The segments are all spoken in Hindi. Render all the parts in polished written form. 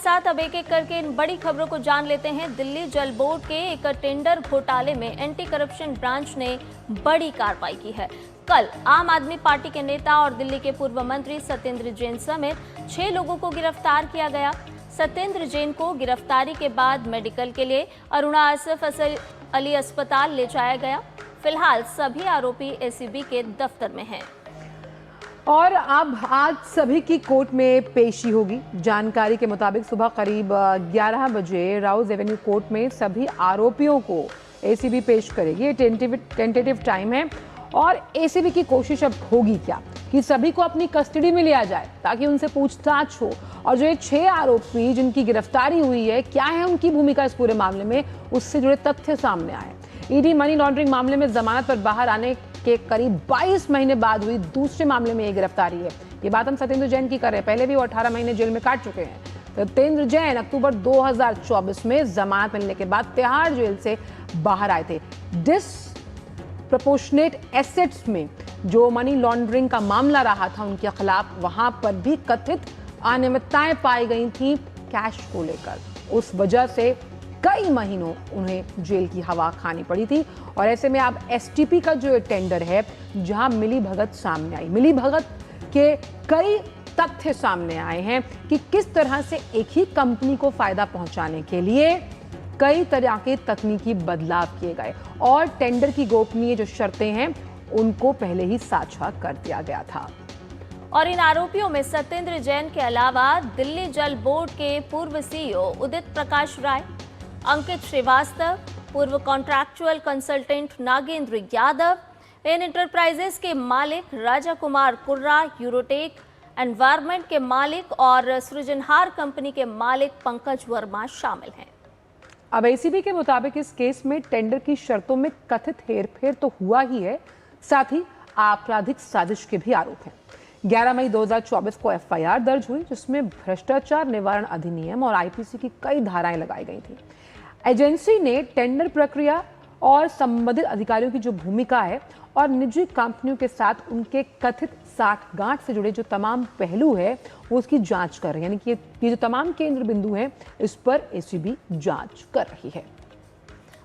साथ अब एक एक करके इन बड़ी खबरों को जान लेते हैं। दिल्ली जल बोर्ड के एक टेंडर घोटाले में एंटी करप्शन ब्रांच ने बड़ी कार्रवाई की है। कल आम आदमी पार्टी के नेता और दिल्ली के पूर्व मंत्री सत्येंद्र जैन समेत 6 लोगों को गिरफ्तार किया गया। सत्येंद्र जैन को गिरफ्तारी के बाद मेडिकल के लिए अरुणा आसिफ अली अस्पताल ले जाया गया। फिलहाल सभी आरोपी एसीबी के दफ्तर में हैं। और अब आज सभी की कोर्ट में पेशी होगी। जानकारी के मुताबिक सुबह करीब 11 बजे राउज एवेन्यू कोर्ट में सभी आरोपियों को एसीबी पेश करेगी। ये टेंटेटिव टाइम है और एसीबी की कोशिश अब होगी क्या कि सभी को अपनी कस्टडी में लिया जाए ताकि उनसे पूछताछ हो और जो ये 6 आरोपी जिनकी गिरफ्तारी हुई है, क्या है उनकी भूमिका इस पूरे मामले में, उससे जुड़े तथ्य सामने आए। ईडी मनी लॉन्ड्रिंग मामले में जमानत पर बाहर आने के करीब 22 महीने बाद हुई दूसरे मामले में ये गिरफ्तारी है। ये बात हम सत्येंद्र जैन की कर रहे हैं। पहले भी वो 18 महीने जेल में काट चुके हैं। सत्येंद्र जैन अक्टूबर 2024 में जमानत मिलने के बाद तिहाड़ जेल से बाहर आए थे। डिसप्रपोर्शनेट एसेट्स में जो मनी लॉन्ड्रिंग का मामला रहा था उनके खिलाफ, वहां पर भी कथित अनियमितताएं पाई गई थी कैश को लेकर। उस वजह से कई महीनों उन्हें जेल की हवा खानी पड़ी थी। और ऐसे में अब एसटीपी का जो टेंडर है, जहां मिली भगत सामने आई, मिली भगत के कई तथ्य सामने आए हैं कि किस तरह से एक ही कंपनी को फायदा पहुंचाने के लिए कई तरह के तकनीकी बदलाव किए गए और टेंडर की गोपनीय जो शर्तें हैं उनको पहले ही साझा कर दिया गया था। और इन आरोपियों में सत्येंद्र जैन के अलावा दिल्ली जल बोर्ड के पूर्व सीईओ उदित प्रकाश राय, अंकित श्रीवास्तव, पूर्व कॉन्ट्रैक्चुअल कंसल्टेंट नागेंद्र यादव, इन एंटरप्राइजेस के मालिक राजा कुमार कुर्रा, यूरोटेक एनवायरमेंट के मालिक और सृजनहार कंपनी के मालिक पंकज वर्मा शामिल हैं। अब एसीबी के मुताबिक इस केस में टेंडर की शर्तों में कथित हेरफेर तो हुआ ही है, साथ ही आपराधिक साजिश के भी आरोप हैं। 11 मई 2024 को एफआईआर दर्ज हुई जिसमें भ्रष्टाचार निवारण अधिनियम और आईपीसी की कई धाराएं लगाई गई थी। एजेंसी ने टेंडर प्रक्रिया और संबंधित अधिकारियों की जो भूमिका है और निजी कंपनियों के साथ उनके कथित साठगांठ से जुड़े जो तमाम पहलू है वो उसकी जांच कर रही है। यानी कि ये जो तमाम केंद्र बिंदु हैं इस पर एसीबी जांच कर रही है।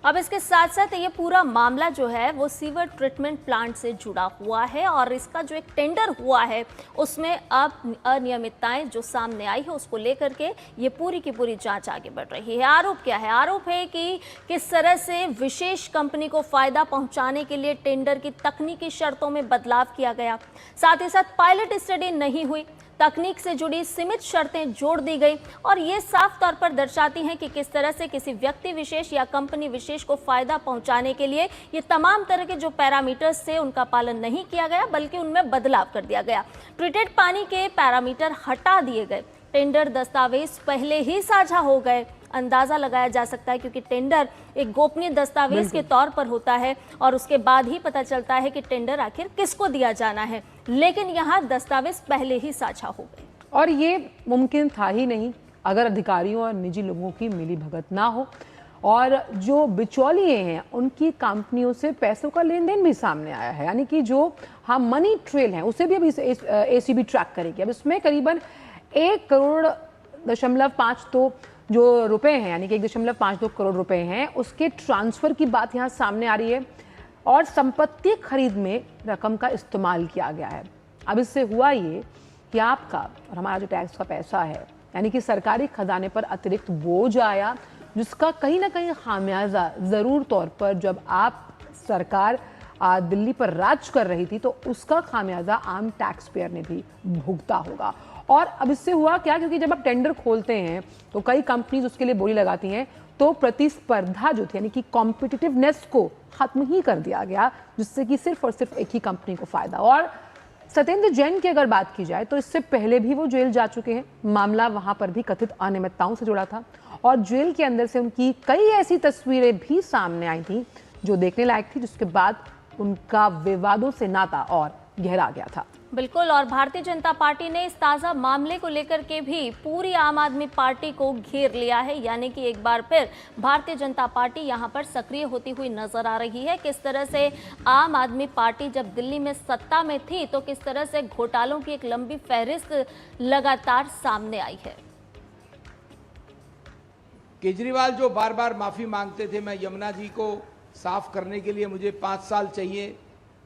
अब इसके साथ साथ ये पूरा मामला जो है वो सीवर ट्रीटमेंट प्लांट से जुड़ा हुआ है और इसका जो एक टेंडर हुआ है उसमें अब अनियमितताएं जो सामने आई है उसको लेकर के ये पूरी की पूरी जांच आगे बढ़ रही है। आरोप क्या है? आरोप है कि किस तरह से विशेष कंपनी को फायदा पहुंचाने के लिए टेंडर की तकनीकी शर्तों में बदलाव किया गया, साथ ही साथ पायलट स्टडी नहीं हुई, तकनीक से जुड़ी सीमित शर्तें जोड़ दी गई और ये साफ तौर पर दर्शाती हैं कि किस तरह से किसी व्यक्ति विशेष या कंपनी विशेष को फायदा पहुंचाने के लिए ये तमाम तरह के जो पैरामीटर्स थे उनका पालन नहीं किया गया बल्कि उनमें बदलाव कर दिया गया। ट्रीटेड पानी के पैरामीटर हटा दिए गए, टेंडर दस्तावेज पहले ही साझा हो गए। अंदाजा लगाया जा सकता है क्योंकि टेंडर एक गोपनीय दस्तावेज के तौर पर होता है और उसके बाद ही पता चलता है कि टेंडर आखिर किसको दिया जाना है, लेकिन यहाँ दस्तावेज पहले ही साझा हो गए। और ये मुमकिन था ही नहीं अगर अधिकारियों और निजी लोगों की मिलीभगत ना हो और जो बिचौलिए हैं उनकी कंपनियों से पैसों का लेन देन भी सामने आया है। यानी कि जो मनी ट्रेल है उसे भी अभी एसीबी ट्रैक करेगी। अब इसमें करीबन 1.52 जो रुपए हैं, यानी कि 1.52 करोड़ रुपए हैं, उसके ट्रांसफर की बात यहाँ सामने आ रही है और संपत्ति खरीद में रकम का इस्तेमाल किया गया है। अब इससे हुआ ये कि आपका और हमारा जो टैक्स का पैसा है, यानी कि सरकारी खजाने पर अतिरिक्त बोझ आया जिसका कहीं ना कहीं खामियाजा जरूर तौर पर जब आप सरकार दिल्ली पर राज कर रही थी तो उसका खामियाजा आम टैक्स पेयर ने भी भुगता होगा। और अब इससे हुआ क्या, क्योंकि जब आप टेंडर खोलते हैं तो कई कंपनीज उसके लिए बोली लगाती हैं तो प्रतिस्पर्धा जो थी यानी कि कॉम्पिटिटिवनेस को खत्म ही कर दिया गया जिससे कि सिर्फ और सिर्फ एक ही कंपनी को फायदा। और सत्येंद्र जैन की अगर बात की जाए तो इससे पहले भी वो जेल जा चुके हैं। मामला वहां पर भी कथित अनियमितताओं से जुड़ा था और जेल के अंदर से उनकी कई ऐसी तस्वीरें भी सामने आई थी जो देखने लायक थी, जिसके बाद उनका विवादों से नाता और गहरा गया था। बिल्कुल, और भारतीय जनता पार्टी ने इस ताज़ा मामले को लेकर के भी पूरी आम आदमी पार्टी को घेर लिया है। यानी कि एक बार फिर भारतीय जनता पार्टी यहां पर सक्रिय होती हुई नजर आ रही है। किस तरह से आम आदमी पार्टी जब दिल्ली में सत्ता में थी तो किस तरह से घोटालों की एक लंबी फहरिस्त लगातार सामने आई है। केजरीवाल जो बार बार माफ़ी मांगते थे, मैं यमुना जी को साफ करने के लिए मुझे 5 साल चाहिए,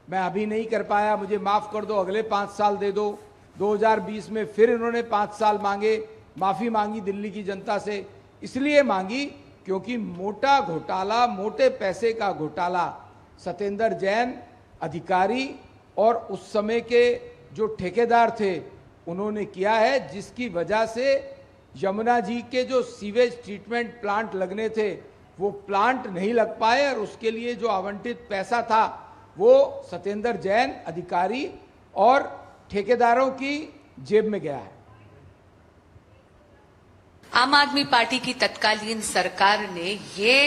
मैं अभी नहीं कर पाया, मुझे माफ़ कर दो, अगले 5 साल दे दो। 2020 में फिर इन्होंने 5 साल मांगे, माफ़ी मांगी दिल्ली की जनता से। इसलिए मांगी क्योंकि मोटा घोटाला, मोटे पैसे का घोटाला सत्येंद्र जैन अधिकारी और उस समय के जो ठेकेदार थे उन्होंने किया है, जिसकी वजह से यमुना जी के जो सीवेज ट्रीटमेंट प्लांट लगने थे वो प्लांट नहीं लग पाए और उसके लिए जो आवंटित पैसा था वो सत्येंद्र जैन अधिकारी और ठेकेदारों की जेब में गया है। आम आदमी पार्टी की तत्कालीन सरकार ने ये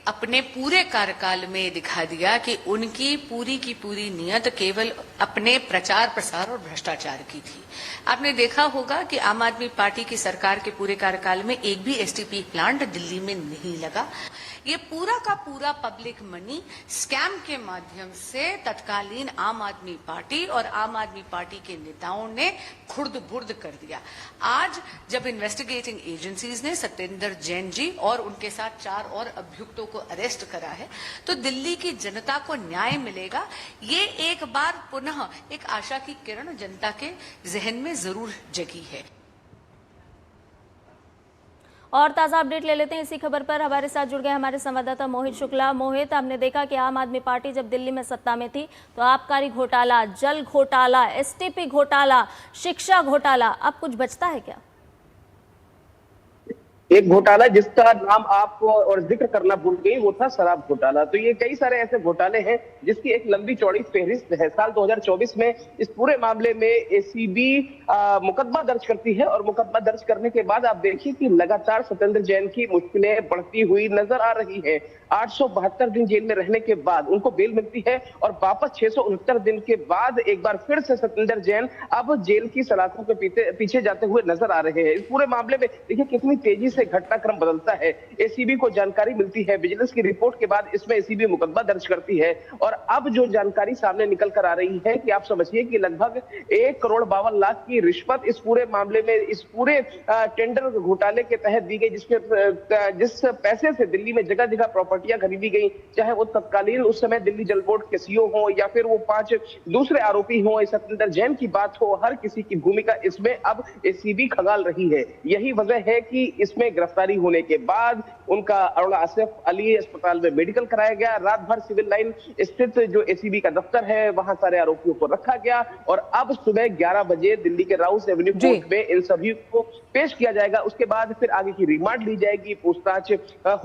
अपने पूरे कार्यकाल में दिखा दिया कि उनकी पूरी की पूरी नियत केवल अपने प्रचार प्रसार और भ्रष्टाचार की थी। आपने देखा होगा कि आम आदमी पार्टी की सरकार के पूरे कार्यकाल में एक भी एसटीपी प्लांट दिल्ली में नहीं लगा। ये पूरा का पूरा पब्लिक मनी स्कैम के माध्यम से तत्कालीन आम आदमी पार्टी और आम आदमी पार्टी के नेताओं ने खुर्द बुर्द कर दिया। आज जब इन्वेस्टिगेटिंग एजेंसीज ने सत्येंद्र जैन जी और उनके साथ 4 और अभियुक्तों को अरेस्ट करा है, तो दिल्ली की जनता को न्याय मिलेगा। ये एक बार पुनः एक आशा की किरण जनता के जहन में जरूर जगी है। और ताज़ा अपडेट ले लेते हैं इसी खबर पर। हमारे साथ जुड़ गए हमारे संवाददाता मोहित शुक्ला। मोहित, हमने देखा कि आम आदमी पार्टी जब दिल्ली में सत्ता में थी तो आबकारी घोटाला, जल घोटाला, एसटीपी घोटाला, शिक्षा घोटाला, अब कुछ बचता है क्या? एक घोटाला जिसका नाम आप और जिक्र करना भूल गई, वो था शराब घोटाला। तो ये कई सारे ऐसे घोटाले हैं जिसकी एक लंबी चौड़ी फहरिस्त है। साल 2024 में इस पूरे मामले में एसीबी मुकदमा दर्ज करती है और मुकदमा दर्ज करने के बाद आप देखिए कि लगातार सत्येंद्र जैन की मुश्किलें बढ़ती हुई नजर आ रही है। 872 दिन जेल में रहने के बाद उनको बेल मिलती है और वापस 669 दिन के बाद एक बार फिर से सत्येंद्र जैन अब जेल की सलाखों के पीछे जाते हुए नजर आ रहे हैं। इस पूरे मामले में देखिए कितनी तेजी से घटनाक्रम बदलता है। एसीबी को जानकारी मिलती है, विजिलेंस की रिपोर्ट के बाद इसमें एसीबी मुकदमा दर्ज करती है और अब जो जानकारी सामने निकल कर आ रही है कि आप समझिए कि लगभग 1,52,00,000 की रिश्वत इस पूरे मामले में, इस पूरे टेंडर घोटाले के तहत दी गई, जिस पैसे से दिल्ली में जगह जगह प्रॉपर्टियां खरीदी गई, चाहे वो तत्कालीन उस समय दिल्ली जल बोर्ड के सीईओ हो या फिर वो 5 दूसरे आरोपी हो, सत्येंद्र जैन की बात हो, हर किसी की भूमिका इसमें अब एसीबी खंगाल रही है। यही वजह है कि इसमें गिरफ्तारी होने के बाद उनका अरोड़ा आसिफ अली अस्पताल में मेडिकल कराया गया। रात भर सिविल लाइन स्थित जो एसीबी का दफ्तर है वहां सारे आरोपियों को रखा गया और अब सुबह 11 बजे दिल्ली के राउस एवेन्यू कोर्ट में इन सभी को पेश किया जाएगा। उसके बाद फिर आगे की रिमांड ली जाएगी, पूछताछ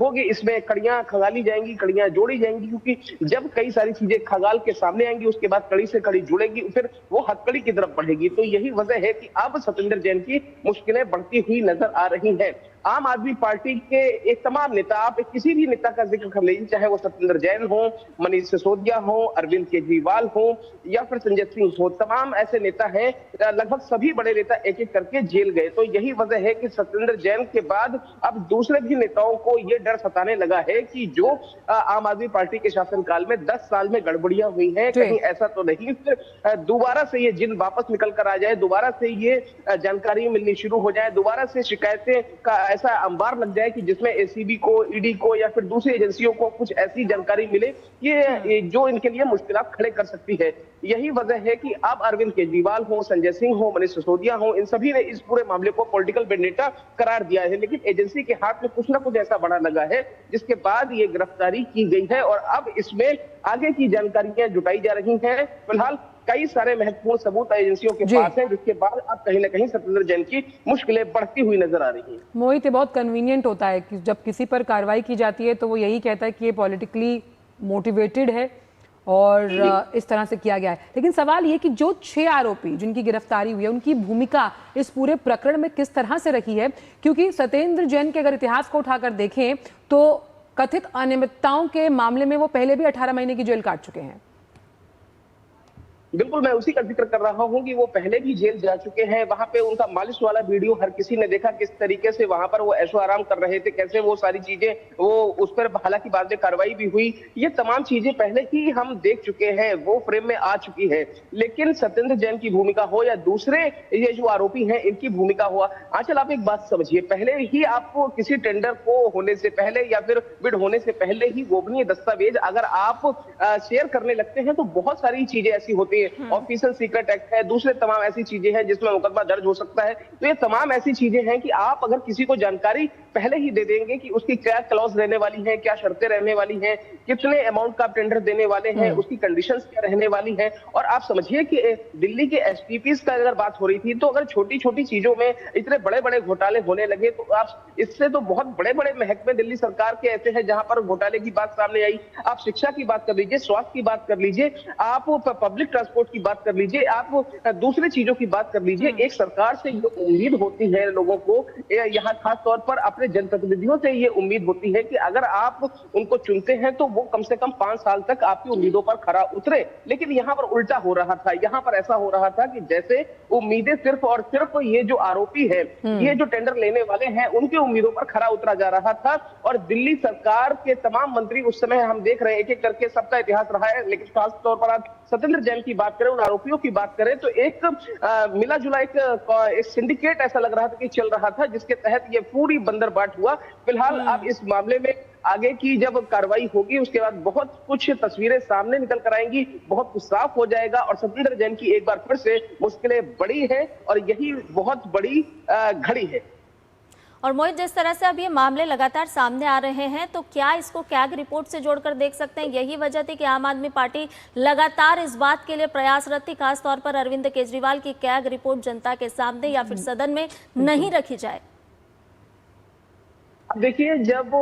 होगी, इसमें कड़ियां खंगाली जाएंगी, कड़ियां जोड़ी जाएंगी, क्योंकि जब कई सारी चीजें खंगाल के सामने आएंगी उसके बाद कड़ी से कड़ी जुड़ेगी, फिर वो हथकड़ी की तरफ बढ़ेगी। तो यही वजह है कि अब सत्येंद्र जैन की मुश्किलें बढ़ती हुई नजर आ रही हैं। आम आदमी पार्टी के एक तमाम नेता, आप किसी भी नेता का जिक्र कर लीजिए, चाहे वो सत्येंद्र जैन हो, मनीष सिसोदिया हो, अरविंद केजरीवाल हो या फिर संजय सिंह हो, तमाम ऐसे नेता हैं, लगभग सभी बड़े नेता एक एक करके जेल गए। तो यही वजह है कि सत्येंद्र जैन के बाद अब दूसरे भी नेताओं को ये डर सताने लगा है कि जो आम आदमी पार्टी के शासनकाल में 10 साल में गड़बड़ियां हुई हैं, कहीं ऐसा तो नहीं फिर दोबारा से ये जिन वापस निकल कर आ जाए, दोबारा से ये जानकारी मिलनी शुरू हो जाए, दोबारा से शिकायतें का ऐसा अंबार लग जाए कि जिसमें एसीबी को, ईडी को या फिर दूसरी एजेंसियों को कुछ ऐसी जानकारी मिले ये जो इनके लिए मुश्किलात खड़े कर सकती है। यही वजह है कि अब अरविंद केजरीवाल हो, संजय सिंह हो, मनीष सिसोदिया हो, इन सभी ने इस पूरे मामले को पॉलिटिकल वेंडेटा करार दिया है। लेकिन एजेंसी के हाथ में कुछ ना कुछ ऐसा बड़ा लगा है जिसके बाद ये गिरफ्तारी की गई है और अब इसमें आगे की जानकारियां जुटाई जा रही हैं। फिलहाल कई सारे महत्वपूर्ण सबूत एजेंसियों के पास हैं, जिसके बाद अब कहीं ना कहीं सत्येंद्र जैन की मुश्किलें बढ़ती हुई नजर आ रही हैं। मोहित, ये बहुत कन्वीनियंट होता है कि जब किसी पर कार्रवाई की जाती है तो वो यही कहता है कि ये पॉलिटिकली मोटिवेटेड है और इस तरह से किया गया है। लेकिन सवाल ये कि जो 6 आरोपी जिनकी गिरफ्तारी हुई है उनकी भूमिका इस पूरे प्रकरण में किस तरह से रही है, क्योंकि सत्येंद्र जैन के अगर इतिहास को उठाकर देखें तो कथित अनियमितताओं के मामले में वो पहले भी 18 महीने की जेल काट चुके हैं। बिल्कुल, मैं उसी का जिक्र कर रहा हूँ कि वो पहले भी जेल जा चुके हैं। वहां पे उनका मालिश वाला वीडियो हर किसी ने देखा, किस तरीके से वहां पर वो ऐशो आराम कर रहे थे, कैसे वो सारी चीजें वो उस पर हालांकि बाद में कार्रवाई भी हुई। ये तमाम चीजें पहले ही हम देख चुके हैं, वो फ्रेम में आ चुकी है। लेकिन सत्येंद्र जैन की भूमिका हो या दूसरे ये जो आरोपी हैं इनकी भूमिका हुआ, आंचल आप एक बात समझिए, पहले ही आपको किसी टेंडर को होने से पहले या फिर बिड होने से पहले ही गोपनीय दस्तावेज अगर आप शेयर करने लगते हैं तो बहुत सारी चीजें ऐसी होती है। ऑफिशियल सीक्रेट एक्ट है, दूसरे तमाम ऐसी चीजें हैं जिसमें मुकदमा दर्ज हो सकता है। तो ये तमाम ऐसी चीजें हैं कि आप अगर किसी को जानकारी पहले ही दे देंगे कि उसकी क्या क्लॉज रहने वाली है, क्या शर्तें रहने वाली हैं, कितने अमाउंट का आप टेंडर देने वाले हैं, उसकी कंडीशंस क्या रहने वाली हैं। और आप समझिए कि दिल्ली के एसपीपीज का अगर बात हो रही थी, तो अगर छोटी छोटी चीजों में इतने बड़े बड़े घोटाले होने लगे तो आप इससे तो बहुत बड़े बड़े महकमे दिल्ली सरकार के ऐसे हैं जहां पर घोटाले की बात सामने आई। आप शिक्षा की बात कर लीजिए, स्वास्थ्य की बात कर लीजिए, आप पब्लिक ट्रांसपोर्ट की बात कर लीजिए, आप दूसरी चीजों की बात कर लीजिए। एक सरकार से ये उम्मीद होती है लोगों को, यहाँ खास तौर पर अपने जनप्रतिनिधियों से ये उम्मीद होती है कि अगर आप उनको चुनते हैं तो वो कम से कम 5 साल तक आपकी उम्मीदों पर खरा उतरे। लेकिन यहाँ पर उल्टा हो रहा था, यहाँ पर ऐसा हो रहा था कि जैसे उम्मीदें सिर्फ और सिर्फ ये जो आरोपी है, ये जो टेंडर लेने वाले हैं, उनकी उम्मीदों पर खरा उतरा जा रहा था। और दिल्ली सरकार के तमाम मंत्री उस समय हम देख रहे हैं, एक एक करके सबका इतिहास रहा है। लेकिन खास तौर पर आप सत्येंद्र जैन की बात करें, उन आरोपियों की बात करें, तो एक मिला जुला एक सिंडिकेट ऐसा लग रहा था कि चल रहा था, जिसके तहत ये पूरी बंदरबाट हुआ। फिलहाल अब इस मामले में आगे की जब कार्रवाई होगी उसके बाद बहुत कुछ तस्वीरें सामने निकल कर आएंगी, बहुत कुछ साफ हो जाएगा और सत्येंद्र जैन की एक बार फिर से मुश्किलें बड़ी हैं और यही बहुत बड़ी घड़ी है। और मोहित, जिस तरह से अब ये मामले लगातार सामने आ रहे हैं, तो क्या इसको कैग रिपोर्ट से जोड़कर देख सकते हैं? यही वजह थी कि आम आदमी पार्टी लगातार इस बात के लिए प्रयासरत थी, खासतौर पर अरविंद केजरीवाल की कैग रिपोर्ट जनता के सामने या फिर सदन में नहीं रखी जाए। देखिए, जब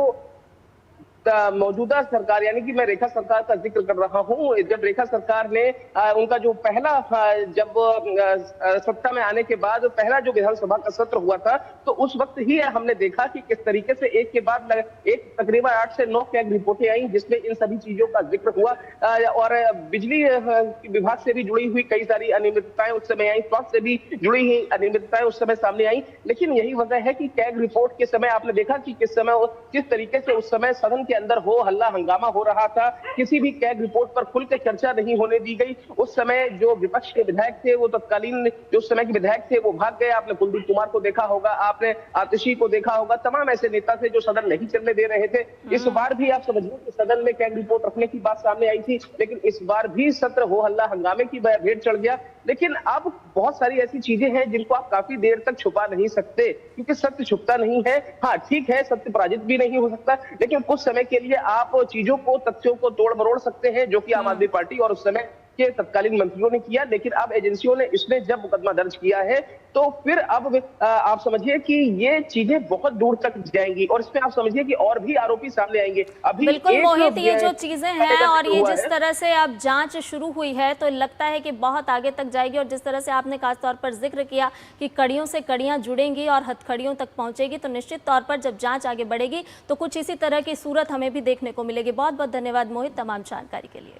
मौजूदा सरकार यानी कि मैं रेखा सरकार का जिक्र कर रहा हूं, जब रेखा सरकार ने उनका जो पहला जब सत्ता में आने के बाद पहला जो विधानसभा का सत्र हुआ था, तो उस वक्त ही हमने देखा कि किस तरीके से एक के बाद एक तकरीबन 8 से 9 कैग रिपोर्टें आई जिसमें इन सभी चीजों का जिक्र हुआ। और बिजली विभाग से भी जुड़ी हुई कई सारी अनियमितताएं उस समय आई, स्वास्थ्य से भी जुड़ी हुई अनियमितताएं उस समय सामने आई। लेकिन यही वजह है कि कैग रिपोर्ट के समय आपने देखा कि किस तरीके से उस समय सदन के अंदर हो हल्ला हंगामा हो रहा था। किसी भी कैग रिपोर्ट पर खुलकर चर्चा नहीं होने दी गई। उस समय जो विपक्ष के विधायक थे, वो तत्कालीन जो उस समय के विधायक थे, वो भाग गए। आपने कुलदीप कुमार को देखा होगा, आपने आतिशी को देखा होगा, तमाम ऐसे नेता थे जो सदन नहीं चलने दे रहे थे। इस बार भी आप समझिए कि सदन में कैग रिपोर्ट रखने की बात सामने आई थी, लेकिन इस बार भी सत्र हो हल्ला हंगामे की भेंट चढ़ गया। लेकिन अब बहुत सारी ऐसी चीजें हैं जिनको आप काफी देर तक छुपा नहीं सकते, क्योंकि सत्य छुपता नहीं है। हाँ ठीक है, सत्य पराजित भी नहीं हो सकता, लेकिन कुछ समय के लिए आप चीजों को, तथ्यों को तोड़ मरोड़ सकते हैं, जो कि आम आदमी पार्टी और उस समय के तत्कालीन मंत्रियों ने किया। लेकिन अब एजेंसियों ने इसमें जब मुकदमा दर्ज किया है, तो फिर अब आप समझिए कि ये चीजें बहुत दूर तक जाएंगी और इसमें आप समझिए कि और भी आरोपी सामने आएंगे। अभी बिल्कुल मोहित, ये जो चीजें हैं और ये जिस तरह से अब जांच शुरू हुई है, तो लगता है कि बहुत आगे तक जाएगी। और जिस तरह से आपने खास तौर पर जिक्र किया कि कड़ियों से कड़ियां जुड़ेंगी और हथकड़ियों तक पहुंचेगी, तो निश्चित तौर पर जब जांच आगे बढ़ेगी तो कुछ इसी तरह की सूरत हमें भी देखने को मिलेगी। बहुत बहुत धन्यवाद मोहित तमाम जानकारी के लिए।